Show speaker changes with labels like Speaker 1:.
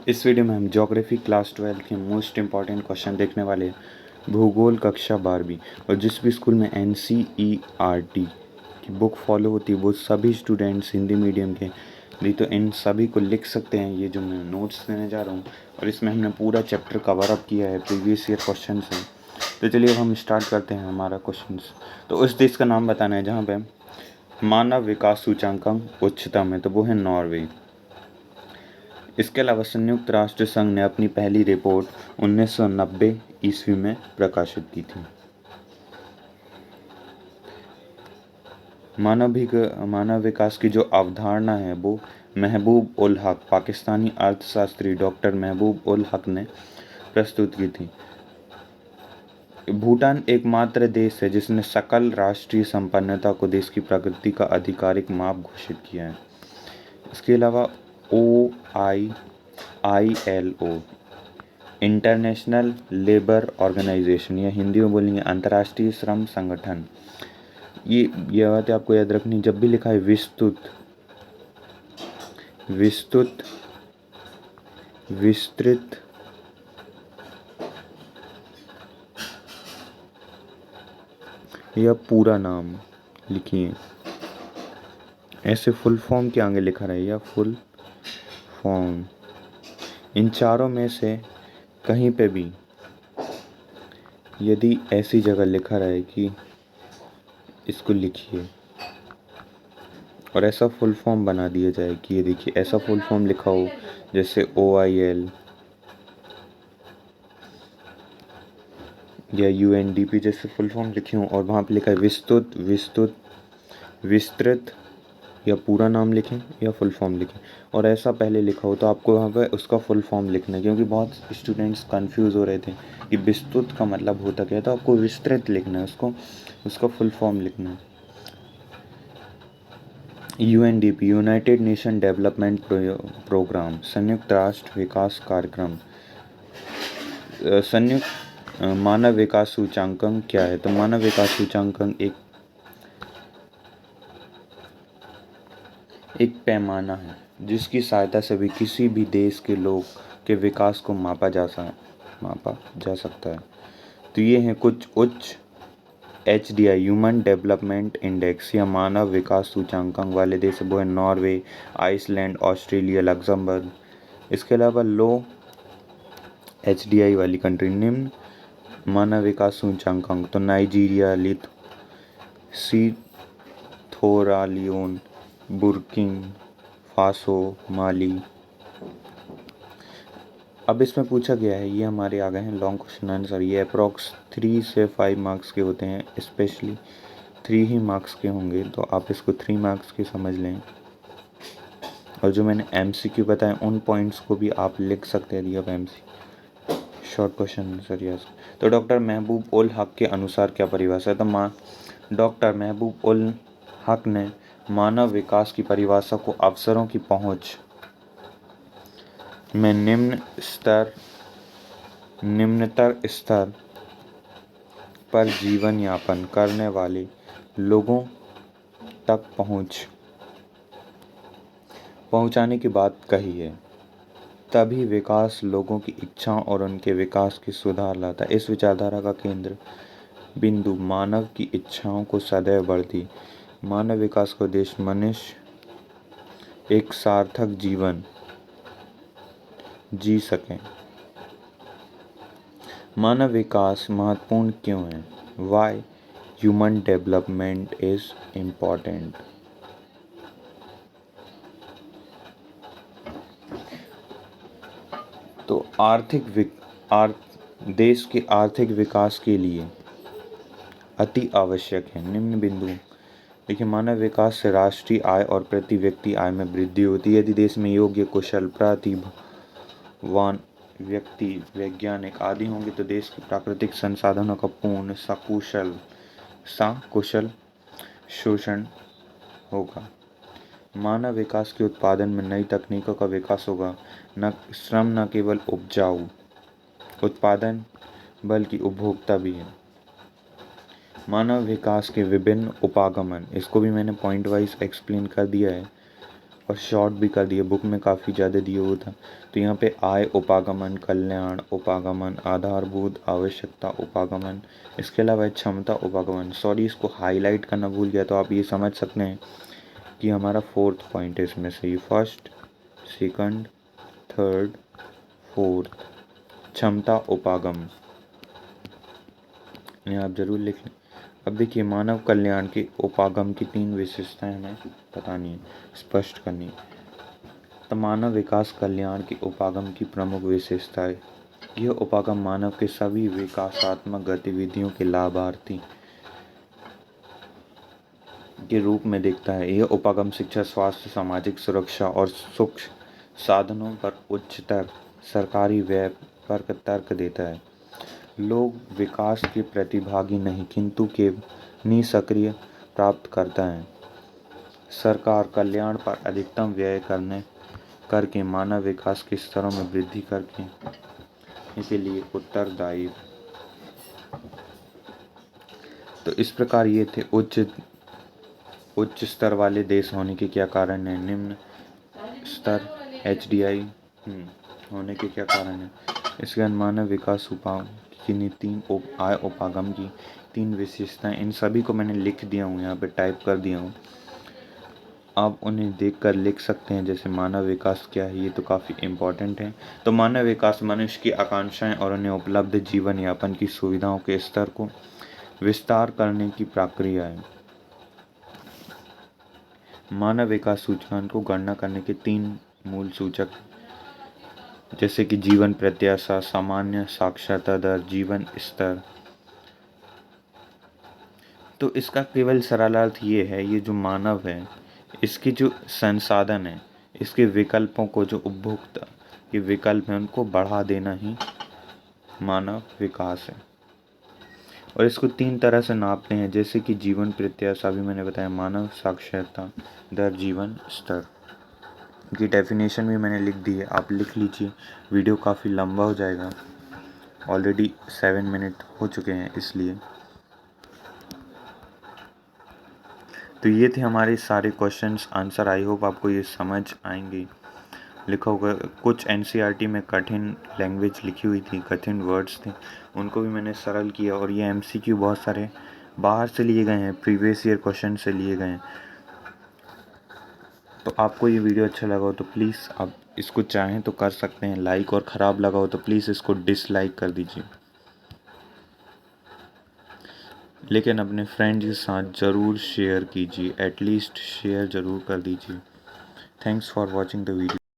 Speaker 1: इस वीडियो में हम ज्योग्राफी क्लास 12 के मोस्ट इम्पॉर्टेंट क्वेश्चन देखने वाले हैं। भूगोल कक्षा 12वीं और जिस भी स्कूल में NCERT की बुक फॉलो होती है वो सभी स्टूडेंट्स हिंदी मीडियम के भी तो इन सभी को लिख सकते हैं। ये जो मैं नोट्स देने जा रहा हूँ और इसमें हमने पूरा चैप्टर कवर अप किया है प्रीवियस ईयर क्वेश्चन से। तो चलिए अब हम स्टार्ट करते हैं हमारा क्वेश्चन। तो उस देश का नाम बताना है जहाँ पे मानव विकास सूचकांक उच्चतम है, तो वो है नॉर्वे। इसके अलावा संयुक्त राष्ट्र संघ ने अपनी पहली रिपोर्ट 1990 ईस्वी में प्रकाशित की थी। मानव विकास की जो अवधारणा है वो महबूब उल हक, पाकिस्तानी अर्थशास्त्री डॉक्टर महबूब उल हक ने प्रस्तुत की थी। भूटान एकमात्र देश है जिसने सकल राष्ट्रीय संपन्नता को देश की प्रगति का आधिकारिक माप घोषित किया है। इसके अलावा ILO इंटरनेशनल लेबर ऑर्गेनाइजेशन या हिंदी में बोलेंगे अंतर्राष्ट्रीय श्रम संगठन, ये बात आपको याद रखनी। जब भी लिखा है विस्तृत या पूरा नाम लिखिए। ऐसे फुल फॉर्म के आगे लिखा रहे या फुल फॉर्म। इन चारों में से कहीं पे भी यदि ऐसी जगह लिखा रहे कि इसको लिखिए और ऐसा फुल फॉर्म बना दिया जाए कि ये देखिए ऐसा फुल फॉर्म लिखा हो जैसे OIL या UNDP जैसे फुल फॉर्म लिखे हों और वहाँ पे लिखा है विस्तृत या पूरा नाम लिखें या फुल फॉर्म लिखें और ऐसा पहले लिखा हो तो आपको वहाँ पे उसका फुल फॉर्म लिखना है, क्योंकि बहुत स्टूडेंट्स कंफ्यूज हो रहे थे कि विस्तृत का मतलब होता क्या है। तो आपको विस्तृत लिखना है, उसका फुल फॉर्म लिखना है। UNDP united nation development program, संयुक्त राष्ट्र विकास कार्यक्रम। संयुक्त मानव विकास सूचकांक क्या है? तो मानव विकास सूचकांक एक पैमाना है जिसकी सहायता से भी किसी भी देश के लोग के विकास को मापा जा सकता है। तो ये हैं कुछ उच्च HDI ह्यूमन डेवलपमेंट इंडेक्स या मानव विकास सूचकांक वाले देश, वो है नॉर्वे, आइसलैंड, ऑस्ट्रेलिया, लग्जमबर्ग। इसके अलावा लो HDI वाली कंट्री, निम्न मानव विकास सूचकांक, तो नाइजीरिया, सीथोरालियोन, बुर्किना फासो, माली। अब इसमें पूछा गया है, ये हमारे आ गए हैं लॉन्ग क्वेश्चन आंसर। ये अप्रॉक्स 3 से 5 मार्क्स के होते हैं, स्पेशली 3 ही मार्क्स के होंगे, तो आप इसको 3 मार्क्स के समझ लें। और जो मैंने MCQ बताए उन पॉइंट्स को भी आप लिख सकते हैं यदि आप MC short question answer. Yes. तो डॉक्टर महबूब उल हक के अनुसार क्या परिभाषा है? तो डॉक्टर महबूब उल हक ने मानव विकास की परिभाषा को अवसरों की पहुंच में निम्नतर स्तर पर जीवन यापन करने वाले लोगों तक पहुंचाने की बात कही है। तभी विकास लोगों की इच्छाओं और उनके विकास की सुधार लाता है। इस विचारधारा का केंद्र बिंदु मानव की इच्छाओं को सदैव बढ़ती मानव विकास का उद्देश्य मनुष्य एक सार्थक जीवन जी सकें। मानव विकास महत्वपूर्ण क्यों है? Why human development is important. तो देश के आर्थिक विकास के लिए अति आवश्यक है निम्न बिंदु। देखिए, मानव विकास से राष्ट्रीय आय और प्रति व्यक्ति आय में वृद्धि होती है। यदि देश में योग्य, कुशल, प्रतिभावान व्यक्ति, वैज्ञानिक आदि होंगे तो देश के प्राकृतिक संसाधनों का पूर्ण सकुशल शोषण होगा। मानव विकास के उत्पादन में नई तकनीकों का विकास होगा। न केवल उपजाऊ उत्पादन बल्कि उपभोक्ता भी है। मानव विकास के विभिन्न उपागमन, इसको भी मैंने पॉइंट वाइज एक्सप्लेन कर दिया है। और शॉर्ट भी कर दिए, बुक में काफ़ी ज़्यादा दिया हुआ था। तो यहाँ पे आय उपागमन, कल्याण उपागमन, आधारभूत आवश्यकता उपागमन, इसके अलावा क्षमता उपागमन। सॉरी, इसको हाईलाइट करना भूल गया। तो आप ये समझ सकते हैं कि हमारा 4th पॉइंट है इसमें से। फर्स्ट, सेकंड, थर्ड, फोर्थ, क्षमता उपागम, ये आप जरूर लिख लें। अब देखिए, मानव कल्याण के उपागम की 3 विशेषताएं हमें बतानी है, स्पष्ट करनी है। तो मानव विकास कल्याण के उपागम की प्रमुख विशेषताएं। यह उपागम मानव के सभी विकासात्मक गतिविधियों के लाभार्थी के रूप में देखता है। यह उपागम शिक्षा, स्वास्थ्य, सामाजिक सुरक्षा और सुख साधनों पर उच्चतर सरकारी व्यय पर तर्क देता है। लोग विकास के प्रतिभागी नहीं किंतु के निष्क्रिय प्राप्त करता है। सरकार कल्याण पर अधिकतम व्यय करके मानव विकास के स्तरों में वृद्धि करके इसके लिए उत्तरदायी। तो इस प्रकार ये थे उच्च स्तर वाले देश होने के क्या कारण है, निम्न स्तर HDI होने के क्या कारण है। इसके बाद मानव विकास उपागम की 3 आय उपागम की 3 विशेषताएं, इन सभी को मैंने लिख दिया हूँ, यहाँ पे टाइप कर दिया हूँ। आप उन्हें देखकर लिख सकते हैं। जैसे मानव विकास क्या है, ये तो काफ़ी इम्पोर्टेंट है। तो मानव विकास मनुष्य की आकांक्षाएं और उन्हें उपलब्ध जीवन यापन की सुविधाओं के स्तर को विस्तार करने की प्रक्रिया है। मानव विकास सूचकांक को गणना करने के 3 मूल सूचक, जैसे कि जीवन प्रत्याशा, सामान्य साक्षरता दर, जीवन स्तर। तो इसका केवल सरल अर्थ ये है, ये जो मानव है, इसके जो संसाधन है, इसके विकल्पों को, जो उपभोक्ता के विकल्प हैं, उनको बढ़ा देना ही मानव विकास है। और इसको 3 तरह से नापते हैं, जैसे कि जीवन प्रत्याशा भी मैंने बताया, मानव साक्षरता दर, जीवन स्तर की डेफिनेशन भी मैंने लिख दी है, आप लिख लीजिए। वीडियो काफ़ी लंबा हो जाएगा, ऑलरेडी 7 मिनट हो चुके हैं इसलिए। तो ये थे हमारे सारे क्वेश्चंस आंसर। आई होप आपको ये समझ आएंगे। लिखा होगा कुछ NCERT में कठिन लैंग्वेज लिखी हुई थी, कठिन वर्ड्स थे, उनको भी मैंने सरल किया। और ये MCQ बहुत सारे बाहर से लिए गए हैं, प्रीवियस ईयर क्वेश्चन से लिए गए हैं। तो आपको ये वीडियो अच्छा लगा हो तो प्लीज़ आप इसको चाहें तो कर सकते हैं लाइक, और ख़राब लगा हो तो प्लीज़ इसको डिसलाइक कर दीजिए। लेकिन अपने फ्रेंड्स के साथ ज़रूर शेयर कीजिए, एटलीस्ट शेयर ज़रूर कर दीजिए। Thanks for watching the video.